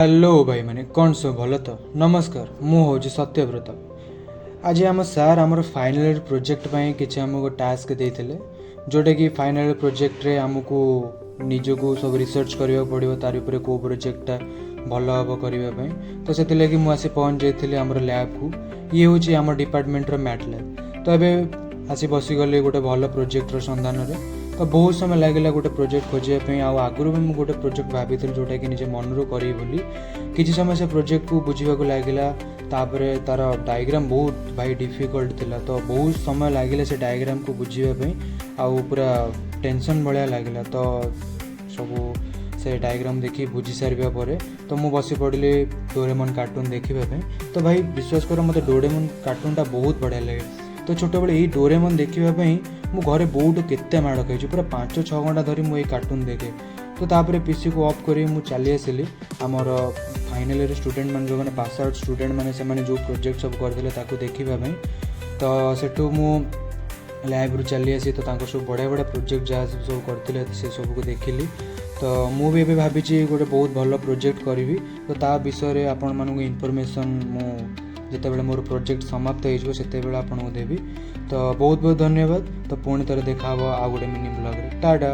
Hello भाई मैंने कौन सब भल तो नमस्कार मु हूँ सत्यव्रत। आज आम सार आमर फाइनाल इयर प्रोजेक्ट किसी आमको टास्क देते जोटा कि फाइनाल इयर प्रोजेक्ट रे आमको निजको सब रिसर्च करने पड़ो तार उपर कौ प्रोजेक्टा भल हम करने तो से लगी मुझे पहुँच जाइए आम लैब को। ये हूँ आम डिपार्टमेंटर मैट लैब। तो ये आसी बसीगली गोटे भल प्रोजेक्टर सन्धान में तो बहुत समय लगे गोटे प्रोजेक्ट खोजापी आगुरी भी मुझे गोटे प्रोजेक्ट भाभी जोटा कि निजे मन करी किसी समय से प्रोजेक्ट को बुझा लगे तापर तार डायग्राम बहुत भाई डिफिकल्ट थिला तो बहुत समय लगे से डायग्राम को बुझापी पूरा टेंशन भाया लगे तो सब से डायग्राम देखी बुझी सारा पर तो मुझे बसी पड़ी डोरेमन कार्टून देखापी। तो भाई विश्वास कर मत डोरेमन कार्टूनटा बहुत बढ़िया लगे। तो छोट बड़े यही डोरेमन देखापी मु घरे बहुत केते माड़ खाई पूरा 5-6 घंटा धरी मुझे कार्टून देखे। तो तापर पीसी को ऑफ कर चली आसली आमर फाइनाल इयर स्टूडेंट मैंने जो मैंने पास आउट स्टूडेंट मैंने जो प्रोजेक्ट सब करते देखापी। तो सेठू मु लैब रू चली आसी तो सब बढ़िया बढ़िया प्रोजेक्ट जहाँ सब करते से सब को देखिली। तो मुझे भी भावी गोटे बहुत भल प्रोजेक्ट करी तो ता विषय आपण मानक इनफॉरमेशन जितेबाला मोर प्रोजेक्ट समाप्त होते आपको देवी। तो बहुत बहुत धन्यवाद। तो पुणी थे देखा आ गोटे मिनी ब्लॉग रे टाटा।